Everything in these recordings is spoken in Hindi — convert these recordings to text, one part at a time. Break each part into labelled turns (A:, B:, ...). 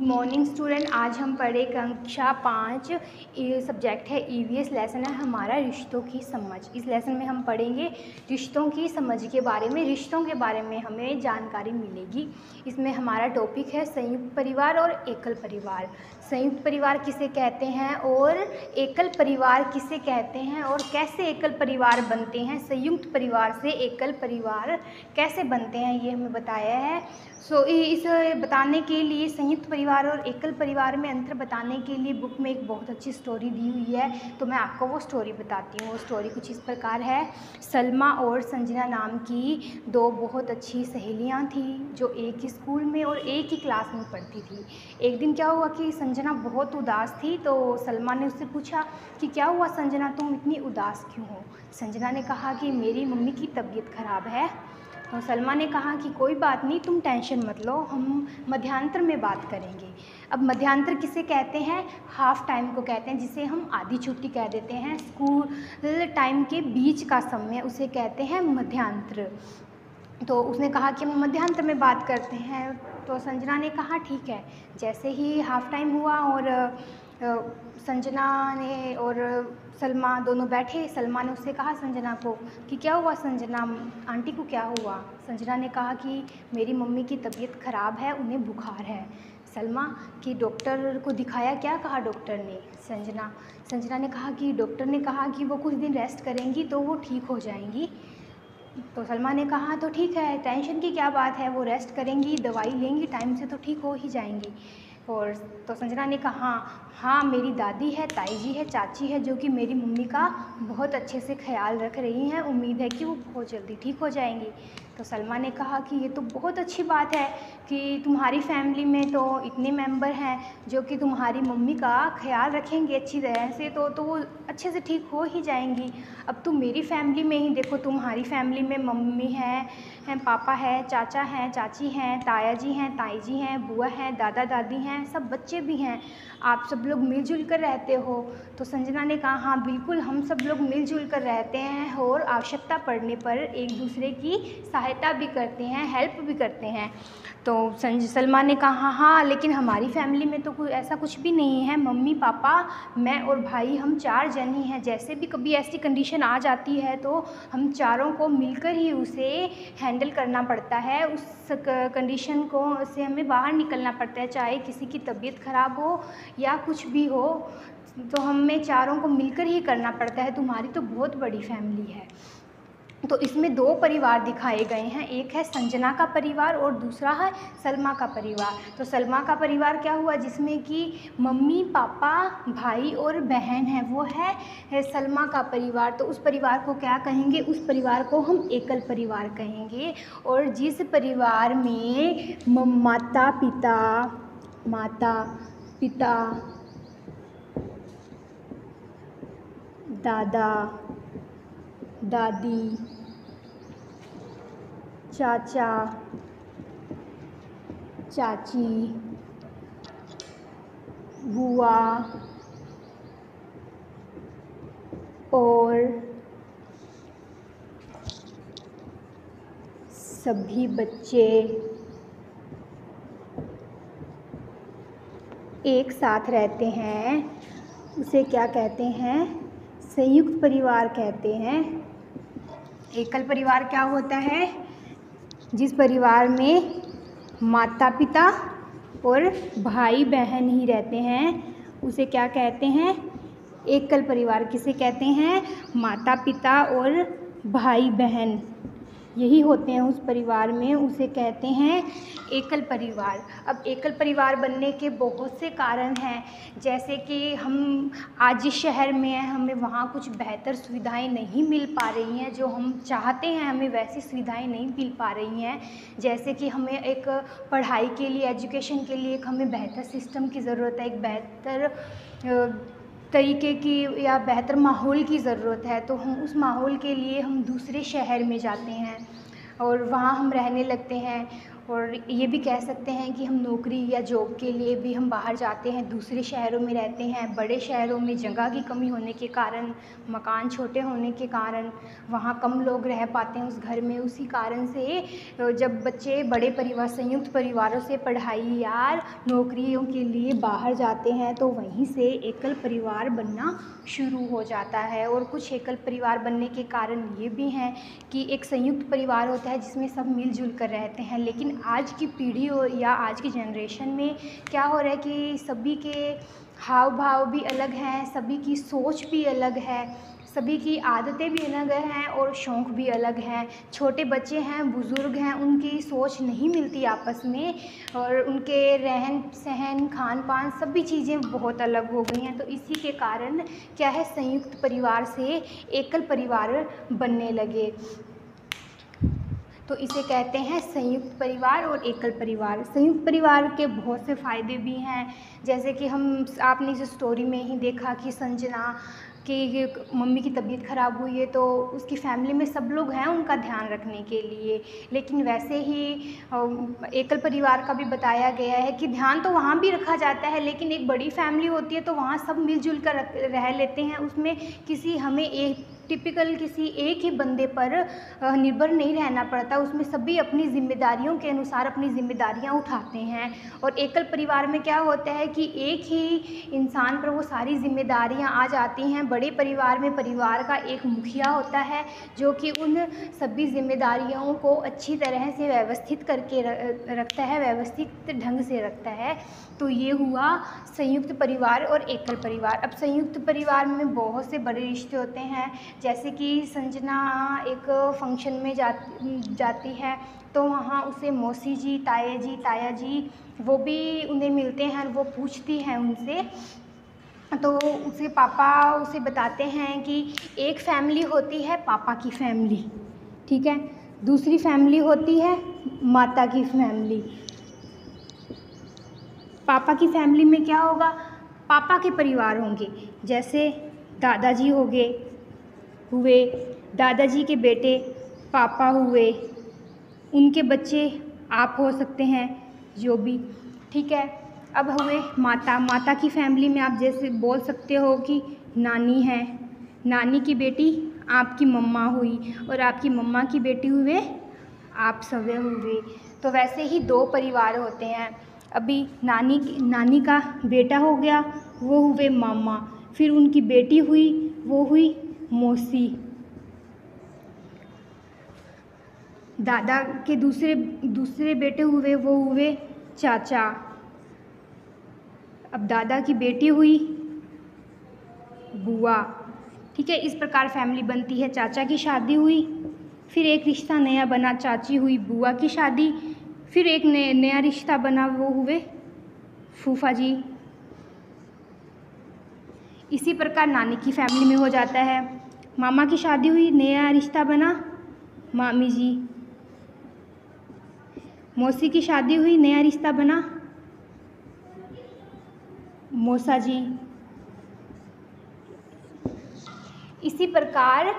A: मॉर्निंग स्टूडेंट, आज हम पढ़े कक्षा 5। ये सब्जेक्ट है ईवीएस। लेसन है हमारा रिश्तों की समझ। इस लेसन में हम पढ़ेंगे रिश्तों की समझ के बारे में। रिश्तों के बारे में हमें जानकारी मिलेगी। इसमें हमारा टॉपिक है संयुक्त परिवार और एकल परिवार। संयुक्त परिवार किसे कहते हैं और एकल परिवार किसे कहते हैं और कैसे एकल परिवार बनते हैं, संयुक्त परिवार से एकल परिवार कैसे बनते हैं, ये हमें बताया है। इस बताने के लिए संयुक्त परिवार और एकल परिवार में अंतर बताने के लिए बुक में एक बहुत अच्छी स्टोरी दी हुई है, तो मैं आपको वो स्टोरी बताती हूँ। वो स्टोरी कुछ इस प्रकार है। सलमा और संजना नाम की दो बहुत अच्छी सहेलियाँ थीं जो एक ही स्कूल में और एक ही क्लास में पढ़ती थी। एक दिन क्या हुआ कि संजना बहुत उदास थी, तो सलमा ने उससे पूछा कि क्या हुआ संजना, तुम इतनी उदास क्यों हो। संजना ने कहा कि मेरी मम्मी की तबीयत ख़राब है। तो सलमा ने कहा कि कोई बात नहीं, तुम टेंशन मत लो, हम मध्यांतर में बात करेंगे। अब मध्यांतर किसे कहते हैं? हाफ़ टाइम को कहते हैं, जिसे हम आधी छुट्टी कह देते हैं। स्कूल टाइम के बीच का समय उसे कहते हैं मध्यांतर। तो उसने कहा कि हम मध्यांतर में बात करते हैं। तो संजना ने कहा ठीक है। जैसे ही हाफ़ टाइम हुआ और संजना ने और सलमा दोनों बैठे। सलमा ने उससे कहा संजना को कि क्या हुआ संजना, आंटी को क्या हुआ। संजना ने कहा कि मेरी मम्मी की तबीयत ख़राब है, उन्हें बुखार है। सलमा कि डॉक्टर को दिखाया, क्या कहा डॉक्टर ने। संजना ने कहा कि डॉक्टर ने कहा कि वो कुछ दिन रेस्ट करेंगी तो वो ठीक हो जाएंगी। तो सलमा ने कहा तो ठीक है, टेंशन की क्या बात है, वो रेस्ट करेंगी, दवाई लेंगी टाइम से तो ठीक हो ही जाएंगी। और तो संजना ने कहा हाँ, मेरी दादी है, ताई जी है, चाची है, जो कि मेरी मम्मी का बहुत अच्छे से ख्याल रख रही हैं, उम्मीद है कि वो बहुत जल्दी ठीक हो जाएंगी। तो सलमा ने कहा कि ये तो बहुत अच्छी बात है कि तुम्हारी फैमिली में तो इतने मेंबर हैं जो कि तुम्हारी मम्मी का ख्याल रखेंगे अच्छी तरह से, तो वो अच्छे से ठीक हो ही जाएंगी। अब तुम मेरी फैमिली में ही देखो, तुम्हारी फैमिली में मम्मी हैं, पापा है, चाचा हैं, चाची हैं, ताया जी हैं, ताई जी हैं, बुआ हैं, दादा दादी हैं, सब बच्चे भी हैं, आप सब लोग मिलजुल कर रहते हो। तो संजना ने कहा हाँ बिल्कुल, हम सब लोग मिलजुल कर रहते हैं और आवश्यकता पड़ने पर एक दूसरे की सहायता भी करते हैं, हेल्प भी करते हैं। तो सलमा ने कहा हाँ, लेकिन हमारी फैमिली में तो ऐसा कुछ भी नहीं है, मम्मी पापा मैं और भाई हम 4 जन ही हैं। जैसे भी कभी ऐसी कंडीशन आ जाती है तो हम चारों को मिलकर ही उसे हैंडल करना पड़ता है, उस कंडीशन को से हमें बाहर निकलना पड़ता है, चाहे किसी की तबीयत ख़राब हो या कुछ भी हो, तो हमें चारों को मिलकर ही करना पड़ता है। तुम्हारी तो बहुत बड़ी फैमिली है। तो इसमें 2 परिवार दिखाए गए हैं, एक है संजना का परिवार और दूसरा है सलमा का परिवार। तो सलमा का परिवार क्या हुआ, जिसमें कि मम्मी पापा भाई और बहन है, वो है सलमा का परिवार। तो उस परिवार को क्या कहेंगे, उस परिवार को हम एकल परिवार कहेंगे। और जिस परिवार में माता पिता दादा दादी चाचा चाची बुआ और सभी बच्चे एक साथ रहते हैं, उसे क्या कहते हैं, संयुक्त परिवार कहते हैं। एकल परिवार क्या होता है, जिस परिवार में माता पिता और भाई बहन ही रहते हैं, उसे क्या कहते हैं, एकल परिवार। किसे कहते हैं, माता पिता और भाई बहन यही होते हैं उस परिवार में, उसे कहते हैं एकल परिवार। अब एकल परिवार बनने के बहुत से कारण हैं, जैसे कि हम आज जिस शहर में हैं हमें वहाँ कुछ बेहतर सुविधाएं नहीं मिल पा रही हैं, जो हम चाहते हैं हमें वैसी सुविधाएं नहीं मिल पा रही हैं। जैसे कि हमें एक पढ़ाई के लिए, एजुकेशन के लिए एक हमें बेहतर सिस्टम की ज़रूरत है, एक बेहतर तरीके की या बेहतर माहौल की ज़रूरत है। तो हम उस माहौल के लिए हम दूसरे शहर में जाते हैं और वहाँ हम रहने लगते हैं। और ये भी कह सकते हैं कि हम नौकरी या जॉब के लिए भी हम बाहर जाते हैं, दूसरे शहरों में रहते हैं। बड़े शहरों में जगह की कमी होने के कारण, मकान छोटे होने के कारण वहाँ कम लोग रह पाते हैं उस घर में। उसी कारण से जब बच्चे बड़े परिवार, संयुक्त परिवारों से पढ़ाई या नौकरियों के लिए बाहर जाते हैं तो वहीं से एकल परिवार बनना शुरू हो जाता है। और कुछ एकल परिवार बनने के कारण ये भी हैं कि एक संयुक्त परिवार होता है जिसमें सब मिलजुल कर रहते हैं। लेकिन आज की पीढ़ी या आज की जनरेशन में क्या हो रहा है कि सभी के हाव भाव भी अलग हैं, सभी की सोच भी अलग है, सभी की आदतें भी अलग हैं और शौक़ भी अलग हैं। छोटे बच्चे हैं, बुज़ुर्ग हैं, उनकी सोच नहीं मिलती आपस में और उनके रहन सहन, खान पान सभी चीज़ें बहुत अलग हो गई हैं। तो इसी के कारण क्या है, संयुक्त परिवार से एकल परिवार बनने लगे। तो इसे कहते हैं संयुक्त परिवार और एकल परिवार। संयुक्त परिवार के बहुत से फ़ायदे भी हैं, जैसे कि आपने इस स्टोरी में ही देखा कि संजना कि मम्मी की तबीयत ख़राब हुई है तो उसकी फैमिली में सब लोग हैं उनका ध्यान रखने के लिए। लेकिन वैसे ही एकल परिवार का भी बताया गया है कि ध्यान तो वहाँ भी रखा जाता है, लेकिन एक बड़ी फैमिली होती है तो वहाँ सब मिलजुल कर रह लेते हैं। उसमें हमें एक टिपिकल किसी एक ही बंदे पर निर्भर नहीं रहना पड़ता, उसमें सभी अपनी ज़िम्मेदारियों के अनुसार अपनी ज़िम्मेदारियां उठाते हैं। और एकल परिवार में क्या होता है कि एक ही इंसान पर वो सारी ज़िम्मेदारियां आ जाती हैं। बड़े परिवार में परिवार का एक मुखिया होता है जो कि उन सभी ज़िम्मेदारियों को अच्छी तरह से व्यवस्थित करके रखता है, व्यवस्थित ढंग से रखता है। तो ये हुआ संयुक्त परिवार और एकल परिवार। अब संयुक्त परिवार में बहुत से बड़े रिश्ते होते हैं, जैसे कि संजना एक फंक्शन में जाती है तो वहाँ उसे मौसी जी, ताया जी वो भी उन्हें मिलते हैं, वो पूछती हैं उनसे। तो उसे पापा उसे बताते हैं कि एक फैमिली होती है पापा की फैमिली, ठीक है, दूसरी फैमिली होती है माता की फैमिली। पापा की फैमिली में क्या होगा, पापा के परिवार होंगे, जैसे दादाजी हुए, दादाजी के बेटे पापा हुए, उनके बच्चे आप हो सकते हैं जो भी, ठीक है। अब हुए माता की फैमिली में आप जैसे बोल सकते हो कि नानी है, नानी की बेटी आपकी मम्मा हुई और आपकी मम्मा की बेटी हुए आप सवे हुए। तो वैसे ही दो परिवार होते हैं। अभी नानी का बेटा हो गया, वो हुए मामा, फिर उनकी बेटी हुई, वो हुई मौसी। दादा के दूसरे बेटे हुए, वो हुए चाचा। अब दादा की बेटी हुई बुआ, ठीक है। इस प्रकार फैमिली बनती है। चाचा की शादी हुई, फिर एक रिश्ता नया बना, चाची हुई, बुआ की शादी, फिर एक नया रिश्ता बना, वो हुए फूफा जी। इसी प्रकार नानी की फैमिली में हो जाता है। मामा की शादी हुई, नया रिश्ता बना, मामी जी। मौसी की शादी हुई, नया रिश्ता बना, मौसा जी। इसी प्रकार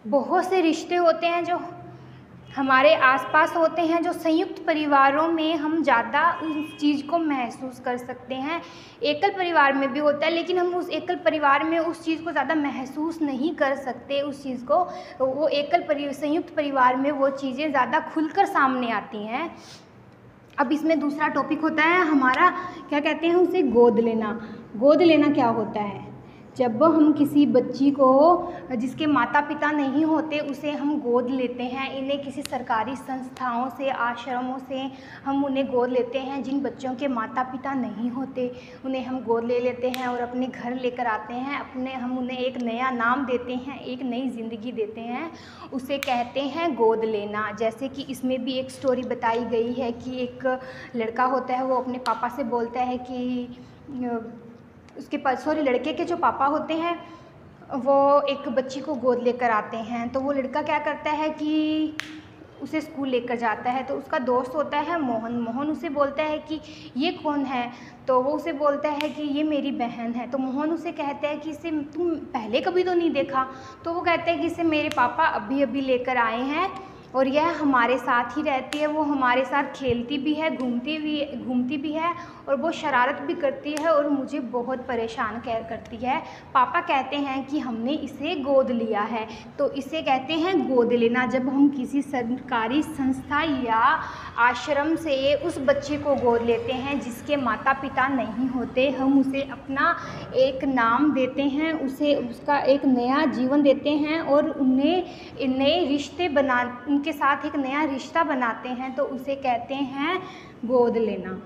A: बहुत से रिश्ते होते हैं जो हमारे आसपास होते हैं, जो संयुक्त परिवारों में हम ज़्यादा उस चीज़ को महसूस कर सकते हैं। एकल परिवार में भी होता है, लेकिन हम उस एकल परिवार में उस चीज़ को ज़्यादा महसूस नहीं कर सकते। उस चीज़ को वो संयुक्त परिवार में वो चीज़ें ज़्यादा खुलकर सामने आती हैं। अब इसमें दूसरा टॉपिक होता है हमारा, क्या कहते हैं उसे, गोद लेना। गोद लेना क्या होता है, जब हम किसी बच्ची को जिसके माता पिता नहीं होते उसे हम गोद लेते हैं। इन्हें किसी सरकारी संस्थाओं से, आश्रमों से हम उन्हें गोद लेते हैं। जिन बच्चों के माता पिता नहीं होते उन्हें हम गोद ले लेते हैं और अपने घर लेकर आते हैं। हम उन्हें एक नया नाम देते हैं, एक नई ज़िंदगी देते हैं, उसे कहते हैं गोद लेना। जैसे कि इसमें भी एक स्टोरी बताई गई है कि एक लड़का होता है, वो अपने पापा से बोलता है कि लड़के के जो पापा होते हैं वो एक बच्ची को गोद लेकर आते हैं। तो वो लड़का क्या करता है कि उसे स्कूल लेकर जाता है। तो उसका दोस्त होता है मोहन उसे बोलता है कि ये कौन है, तो वो उसे बोलता है कि ये मेरी बहन है। तो मोहन उसे कहता है कि इसे तुम पहले कभी तो नहीं देखा। तो वो कहता है कि इसे मेरे पापा अभी अभी लेकर आए हैं और यह हमारे साथ ही रहती है। वो हमारे साथ खेलती भी है, घूमती भी है और वो शरारत भी करती है और मुझे बहुत परेशान करती है। पापा कहते हैं कि हमने इसे गोद लिया है, तो इसे कहते हैं गोद लेना। जब हम किसी सरकारी संस्था या आश्रम से उस बच्चे को गोद लेते हैं जिसके माता पिता नहीं होते, हम उसे अपना एक नाम देते हैं, उसका एक नया जीवन देते हैं और उन्हें नए रिश्ते उनके साथ एक नया रिश्ता बनाते हैं, तो उसे कहते हैं गोद लेना।